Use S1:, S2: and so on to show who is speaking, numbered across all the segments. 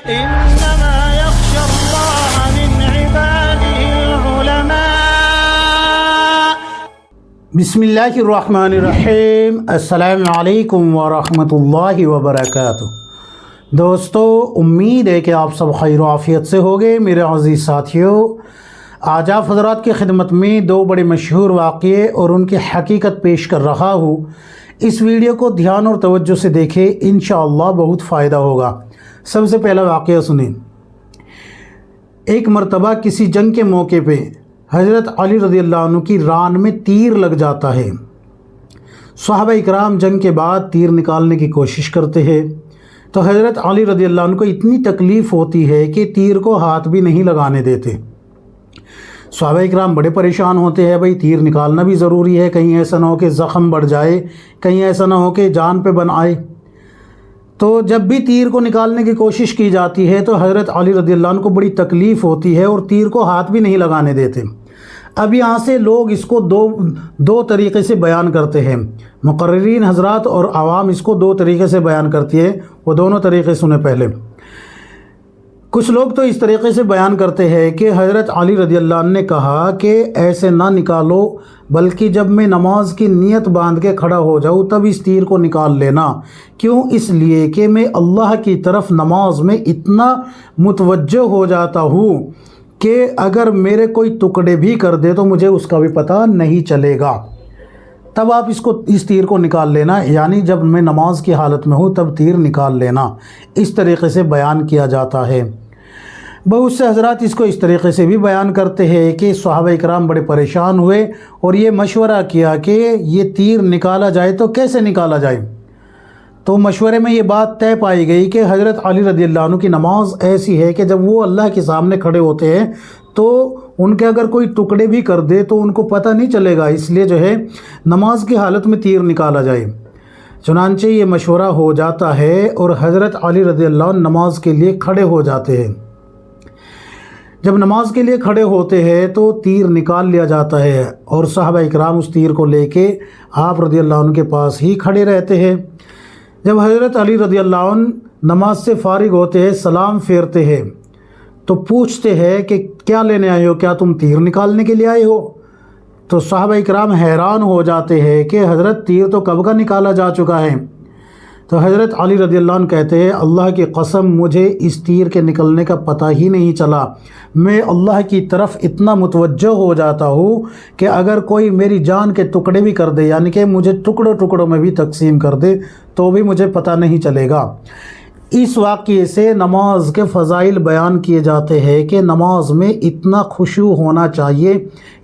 S1: إنما يخشى الله من عباده العلماء.
S2: بسم اللہ الرحمن الرحیم. السلام علیکم ورحمۃ اللہ وبرکاتہ. دوستو، امید ہے کہ آپ سب خیر و عافیت سے ہوگے. میرے عزیز ساتھیوں، آج آپ حضرات کی خدمت میں دو بڑے مشہور واقعے اور ان کی حقیقت پیش کر رہا ہوں. اس ویڈیو کو دھیان اور توجہ سے دیکھیں، انشاءاللہ بہت فائدہ ہوگا. سب سے پہلا واقعہ سنیں. ایک مرتبہ کسی جنگ کے موقع پہ حضرت علی رضی اللہ عنہ کی ران میں تیر لگ جاتا ہے. صحابہ اکرام جنگ کے بعد تیر نکالنے کی کوشش کرتے ہیں تو حضرت علی رضی اللہ عنہ کو اتنی تکلیف ہوتی ہے کہ تیر کو ہاتھ بھی نہیں لگانے دیتے. صحابہ اکرام بڑے پریشان ہوتے ہیں. بھائی تیر نکالنا بھی ضروری ہے، کہیں ایسا نہ ہو کہ زخم بڑھ جائے، کہیں ایسا نہ ہو کہ جان پہ بن آئے. تو جب بھی تیر کو نکالنے کی کوشش کی جاتی ہے تو حضرت علی رضی اللہ عنہ کو بڑی تکلیف ہوتی ہے اور تیر کو ہاتھ بھی نہیں لگانے دیتے. اب یہاں سے لوگ اس کو دو طریقے سے بیان کرتے ہیں. مقررین حضرات اور عوام اس کو دو طریقے سے بیان کرتی ہے. وہ دونوں طریقے سنیں. پہلے کچھ لوگ تو اس طریقے سے بیان کرتے ہیں کہ حضرت علی رضی اللہ عنہ نے کہا کہ ایسے نہ نکالو، بلکہ جب میں نماز کی نیت باندھ کے کھڑا ہو جاؤں تب اس تیر کو نکال لینا. کیوں؟ اس لیے کہ میں اللہ کی طرف نماز میں اتنا متوجہ ہو جاتا ہوں کہ اگر میرے کوئی ٹکڑے بھی کر دے تو مجھے اس کا بھی پتہ نہیں چلے گا. تب آپ اس تیر کو نکال لینا، یعنی جب میں نماز کی حالت میں ہوں تب تیر نکال لینا. اس طریقے سے بیان کیا جاتا ہے. بہت سے حضرات اس کو اس طریقے سے بھی بیان کرتے ہیں کہ صحابہ اکرام بڑے پریشان ہوئے اور یہ مشورہ کیا کہ یہ تیر نکالا جائے تو کیسے نکالا جائے. تو مشورے میں یہ بات طے پائی گئی کہ حضرت علی رضی اللہ عنہ کی نماز ایسی ہے کہ جب وہ اللہ کے سامنے کھڑے ہوتے ہیں تو ان کے اگر کوئی ٹکڑے بھی کر دے تو ان کو پتہ نہیں چلے گا، اس لیے جو ہے نماز کی حالت میں تیر نکالا جائے. چنانچہ یہ مشورہ ہو جاتا ہے اور حضرت علی رضی اللہ عنہ نماز کے لیے کھڑے ہو جاتے ہیں. جب نماز کے لیے کھڑے ہوتے ہیں تو تیر نکال لیا جاتا ہے اور صحابہ اکرام اس تیر کو لے کے آپ رضی اللہ عنہ کے پاس ہی کھڑے رہتے ہیں. جب حضرت علی رضی اللہ عنہ نماز سے فارغ ہوتے ہیں، سلام پھیرتے ہیں تو پوچھتے ہیں کہ کیا لینے آئے ہو، کیا تم تیر نکالنے کے لیے آئے ہو؟ تو صحابہ اکرام حیران ہو جاتے ہیں کہ حضرت تیر تو کب کا نکالا جا چکا ہے. تو حضرت علی رضی اللہ عنہ کہتے ہیں اللہ کی قسم مجھے اس تیر کے نکلنے کا پتہ ہی نہیں چلا. میں اللہ کی طرف اتنا متوجہ ہو جاتا ہوں کہ اگر کوئی میری جان کے ٹکڑے بھی کر دے، یعنی کہ مجھے ٹکڑوں میں بھی تقسیم کر دے تو بھی مجھے پتہ نہیں چلے گا. اس واقعے سے نماز کے فضائل بیان کیے جاتے ہیں کہ نماز میں اتنا خشوع ہونا چاہیے،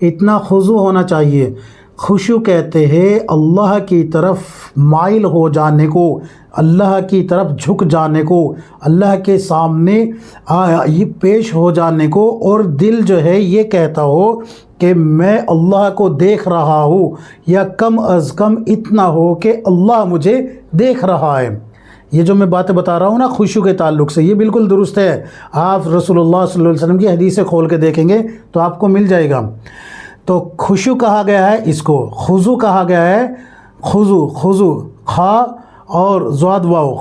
S2: اتنا خضوع ہونا چاہیے. خشوع کہتے ہیں اللہ کی طرف مائل ہو جانے کو، اللہ کی طرف جھک جانے کو، اللہ کے سامنے یہ پیش ہو جانے کو، اور دل جو ہے یہ کہتا ہو کہ میں اللہ کو دیکھ رہا ہوں، یا کم از کم اتنا ہو کہ اللہ مجھے دیکھ رہا ہے. یہ جو میں باتیں بتا رہا ہوں نا خشوع کے تعلق سے، یہ بالکل درست ہے. آپ رسول اللہ صلی اللہ علیہ وسلم کی حدیثیں کھول کے دیکھیں گے تو آپ کو مل جائے گا. تو خشوع کہا گیا ہے اس کو، خضوع کہا گیا ہے. خضوع خا اور زاد واو،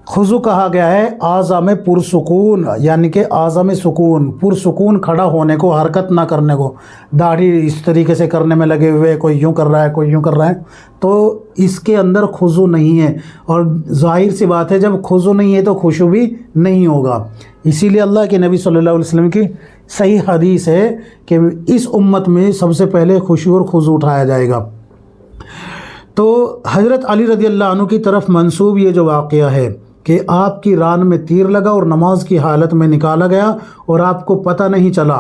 S2: خضوع کہا گیا ہے اعضاء میں پرسکون، یعنی کہ اعضاء میں سکون، پرسکون کھڑا ہونے کو، حرکت نہ کرنے کو. داڑھی اس طریقے سے کرنے میں لگے ہوئے، کوئی یوں کر رہا ہے کوئی یوں کر رہا ہے، تو اس کے اندر خضوع نہیں ہے. اور ظاہر سی بات ہے جب خضوع نہیں ہے تو خشوع بھی نہیں ہوگا. اسی لیے اللہ کے نبی صلی اللہ علیہ وسلم کی صحیح حدیث ہے کہ اس امت میں سب سے پہلے خشوع اور خضوع اٹھایا جائے گا. تو حضرت علی رضی اللہ عنہ کی طرف منسوب یہ جو واقعہ ہے کہ آپ کی ران میں تیر لگا اور نماز کی حالت میں نکالا گیا اور آپ کو پتہ نہیں چلا،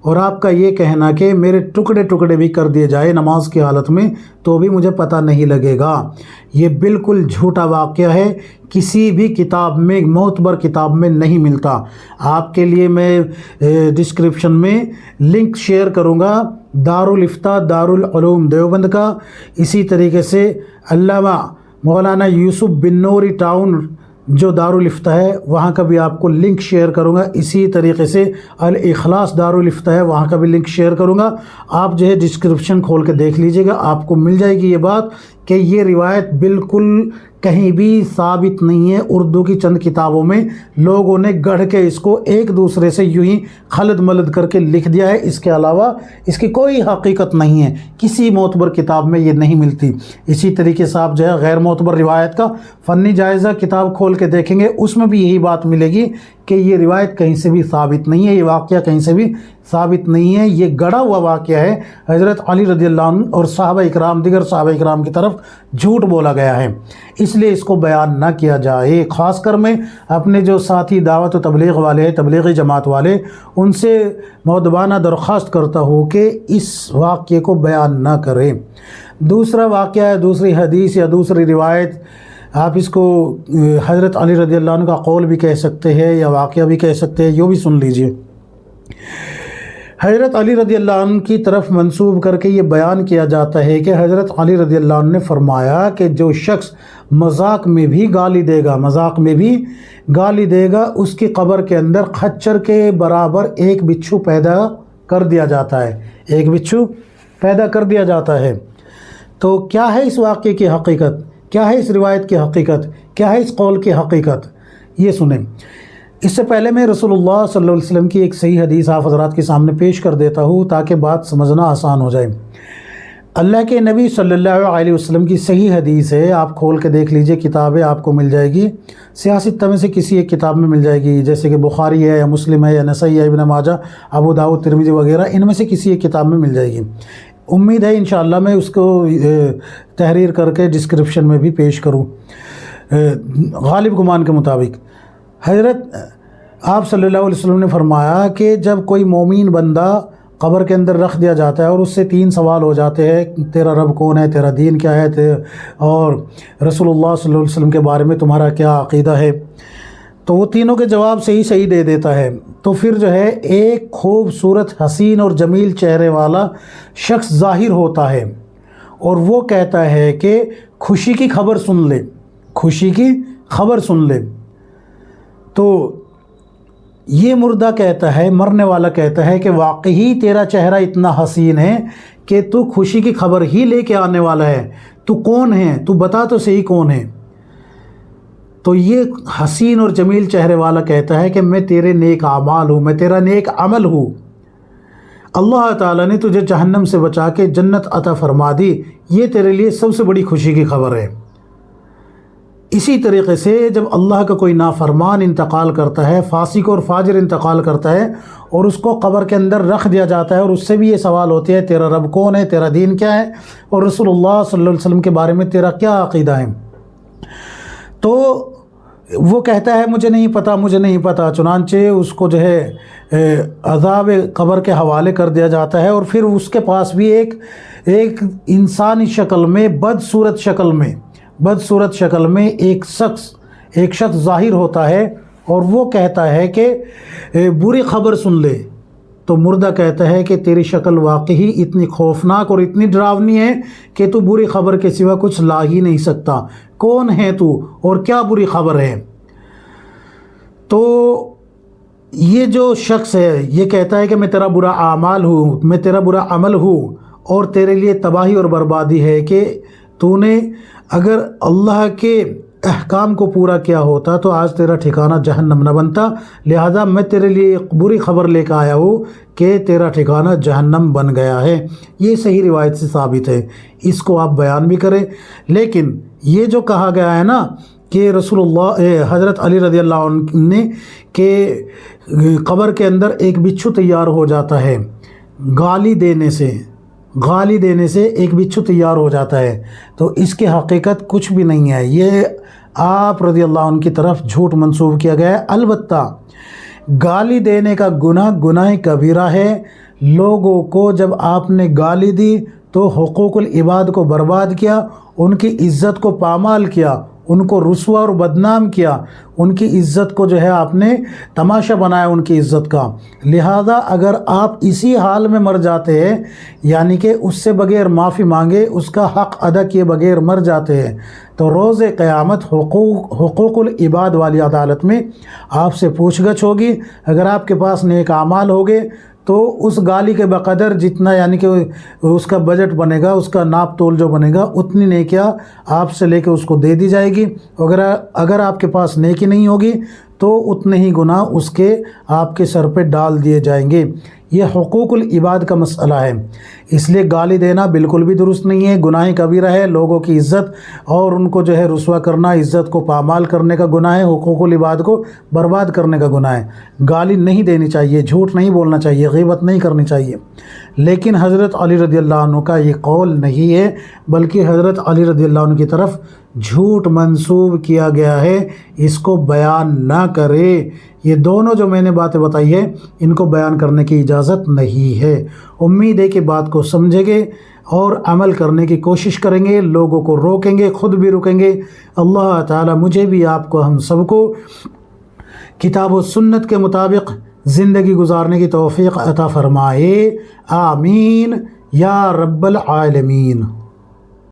S2: اور آپ کا یہ کہنا کہ میرے ٹکڑے بھی کر دیے جائے نماز کی حالت میں تو بھی مجھے پتہ نہیں لگے گا، یہ بالکل جھوٹا واقعہ ہے. کسی بھی کتاب میں، معتبر کتاب میں نہیں ملتا. آپ کے لیے میں ڈسکرپشن میں لنک شیئر کروں گا دارالفتاء دارالعلوم دیوبند کا. اسی طریقے سے علامہ مولانا یوسف بن نوری ٹاؤن جو دارالفتاء ہے وہاں کا بھی آپ کو لنک شیئر کروں گا. اسی طریقے سے الاخلاص دارالفتاء ہے وہاں کا بھی لنک شیئر کروں گا. آپ جو ہے ڈسکرپشن کھول کے دیکھ لیجئے گا، آپ کو مل جائے گی یہ بات کہ یہ روایت بالکل کہیں بھی ثابت نہیں ہے، اردو کی چند کتابوں میں لوگوں نے گڑھ کے اس کو ایک دوسرے سے یوں ہی خلط ملط کر کے لکھ دیا ہے، اس کے علاوہ اس کی کوئی حقیقت نہیں ہے، کسی معتبر کتاب میں یہ نہیں ملتی۔ اسی طریقے سے آپ جو ہے غیر معتبر روایت کا فنی جائزہ کتاب کھول کے دیکھیں گے، اس میں بھی یہی بات ملے گی کہ یہ روایت کہیں سے بھی ثابت نہیں ہے، یہ واقعہ کہیں سے بھی ثابت نہیں ہے، یہ گڑھا ہوا واقعہ ہے، حضرت علی رضی اللہ عنہ اور صحابہ اکرام دیگر صحابہ اکرام کی طرف جھوٹ بولا گیا ہے، اس لیے اس کو بیان نہ کیا جائے۔ خاص کر میں اپنے جو ساتھی دعوت و تبلیغ والے ہیں، تبلیغی جماعت والے، ان سے مؤدبانہ درخواست کرتا ہوں کہ اس واقعے کو بیان نہ کریں۔ دوسرا واقعہ ہے، دوسری حدیث یا دوسری روایت، آپ اس کو حضرت علی رضی اللہ عنہ کا قول بھی کہہ سکتے ہیں یا واقعہ بھی کہہ سکتے ہیں، یوں بھی سن لیجئے۔ حضرت علی رضی اللہ عنہ کی طرف منسوب کر کے یہ بیان کیا جاتا ہے کہ حضرت علی رضی اللہ عنہ نے فرمایا کہ جو شخص مذاق میں بھی گالی دے گا، مذاق میں بھی گالی دے گا، اس کی قبر کے اندر خچر کے برابر ایک بچھو پیدا کر دیا جاتا ہے، ایک بچھو پیدا کر دیا جاتا ہے۔ تو کیا ہے اس واقعے کی حقیقت؟ کیا ہے اس روایت کی حقیقت؟ کیا ہے اس قول کی حقیقت؟ یہ سنیں۔ اس سے پہلے میں رسول اللہ صلی اللہ علیہ وسلم کی ایک صحیح حدیث آپ حضرات کے سامنے پیش کر دیتا ہوں تاکہ بات سمجھنا آسان ہو جائے۔ اللہ کے نبی صلی اللہ علیہ وسلم کی صحیح حدیث ہے، آپ کھول کے دیکھ لیجئے، کتابیں آپ کو مل جائے گی، سیاستہ میں سے کسی ایک کتاب میں مل جائے گی، جیسے کہ بخاری ہے یا مسلم ہے یا نسائی ہے، ابن ماجہ، ابو داؤد، ترمذی وغیرہ، ان میں سے کسی ایک کتاب میں مل جائے گی۔ امید ہے انشاءاللہ میں اس کو تحریر کر کے ڈسکرپشن میں بھی پیش کروں۔ غالب گمان کے مطابق حضرت آپ صلی اللہ علیہ وسلم نے فرمایا کہ جب کوئی مومن بندہ قبر کے اندر رکھ دیا جاتا ہے اور اس سے 3 سوال ہو جاتے ہیں، تیرا رب کون ہے، تیرا دین کیا ہے، اور رسول اللہ صلی اللہ علیہ وسلم کے بارے میں تمہارا کیا عقیدہ ہے، تو وہ تینوں کے جواب صحیح دے دیتا ہے، تو پھر جو ہے ایک خوبصورت حسین اور جمیل چہرے والا شخص ظاہر ہوتا ہے اور وہ کہتا ہے کہ خوشی کی خبر سن لے، خوشی کی خبر سن لے۔ تو یہ مردہ کہتا ہے، مرنے والا کہتا ہے کہ واقعی تیرا چہرہ اتنا حسین ہے کہ تو خوشی کی خبر ہی لے کے آنے والا ہے، تو کون ہے، تو بتا تو صحیح کون ہے۔ تو یہ حسین اور جمیل چہرے والا کہتا ہے کہ میں تیرے نیک اعمال ہوں، میں تیرا نیک عمل ہوں، اللہ تعالیٰ نے تجھے جہنم سے بچا کے جنت عطا فرما دی، یہ تیرے لیے سب سے بڑی خوشی کی خبر ہے۔ اسی طریقے سے جب اللہ کا کوئی نافرمان انتقال کرتا ہے، فاسق اور فاجر انتقال کرتا ہے اور اس کو قبر کے اندر رکھ دیا جاتا ہے اور اس سے بھی یہ سوال ہوتے ہیں تیرا رب کون ہے، تیرا دین کیا ہے، اور رسول اللہ صلی اللہ علیہ وسلم کے بارے میں تیرا کیا عقیدہ ہے، تو وہ کہتا ہے مجھے نہیں پتہ، چنانچہ اس کو جو ہے عذاب قبر کے حوالے کر دیا جاتا ہے، اور پھر اس کے پاس بھی ایک انسانی شکل میں، بدصورت شکل میں ایک شخص ظاہر ہوتا ہے اور وہ کہتا ہے کہ بری خبر سن لے۔ تو مردہ کہتا ہے کہ تیری شکل واقعی اتنی خوفناک اور اتنی ڈراونی ہے کہ تو بری خبر کے سوا کچھ لا ہی نہیں سکتا، کون ہے تو اور کیا بری خبر ہے؟ تو یہ جو شخص ہے یہ کہتا ہے کہ میں تیرا برا اعمال ہوں، میں تیرا برا عمل ہوں، اور تیرے لیے تباہی اور بربادی ہے کہ تو نے اگر اللہ کے احکام کو پورا کیا ہوتا تو آج تیرا ٹھکانہ جہنم نہ بنتا، لہذا میں تیرے لیے ایک بری خبر لے کے آیا ہوں کہ تیرا ٹھکانہ جہنم بن گیا ہے۔ یہ صحیح روایت سے ثابت ہے، اس کو آپ بیان بھی کریں، لیکن یہ جو کہا گیا ہے نا کہ رسول اللہ حضرت علی رضی اللہ عنہ نے کہ قبر کے اندر ایک بچھو تیار ہو جاتا ہے، گالی دینے سے ایک بچھو تیار ہو جاتا ہے، تو اس کی حقیقت کچھ بھی نہیں ہے، یہ آپ رضی اللہ عنہ کی طرف جھوٹ منسوب کیا گیا ہے۔ البتہ گالی دینے کا گناہ کبیرہ ہے، لوگوں کو جب آپ نے گالی دی تو حقوق العباد کو برباد کیا، ان کی عزت کو پامال کیا، ان کو رسوا اور بدنام کیا، ان کی عزت کو جو ہے آپ نے تماشا بنایا ان کی عزت کا، لہذا اگر آپ اسی حال میں مر جاتے ہیں، یعنی کہ اس سے بغیر معافی مانگے، اس کا حق ادا کیے بغیر مر جاتے ہیں، تو روز قیامت حقوق العباد والی عدالت میں آپ سے پوچھ گچھ ہوگی۔ اگر آپ کے پاس نیک اعمال ہوگے تو اس گالی کے بقدر جتنا یعنی کہ اس کا بجٹ بنے گا، اس کا ناپ تول جو بنے گا، اتنی نیکیاں آپ سے لے کے اس کو دے دی جائے گی۔ اگر آپ کے پاس نیکی نہیں ہوگی تو اتنے ہی گناہ اس کے آپ کے سر پہ ڈال دیے جائیں گے۔ یہ حقوق العباد کا مسئلہ ہے، اس لیے گالی دینا بالکل بھی درست نہیں ہے، گناہ کبیرہ ہے۔ لوگوں کی عزت اور ان کو جو ہے رسوا کرنا، عزت کو پامال کرنے کا گناہ ہے، حقوق العباد کو برباد کرنے کا گناہ ہے۔ گالی نہیں دینی چاہیے، جھوٹ نہیں بولنا چاہیے، غیبت نہیں کرنی چاہیے۔ لیکن حضرت علی رضی اللہ عنہ کا یہ قول نہیں ہے، بلکہ حضرت علی رضی اللہ عنہ کی طرف جھوٹ منسوب کیا گیا ہے، اس کو بیان نہ کرے۔ یہ دونوں جو میں نے باتیں بتائی ہے ان کو بیان کرنے کی اجازت نہیں ہے۔ امید ہے کہ بات کو سمجھیں گے اور عمل کرنے کی کوشش کریں گے، لوگوں کو روکیں گے، خود بھی رکیں گے۔ اللہ تعالیٰ مجھے بھی، آپ کو، ہم سب کو کتاب و سنت کے مطابق زندگی گزارنے کی توفیق عطا فرمائے۔ آمین یا رب العالمین۔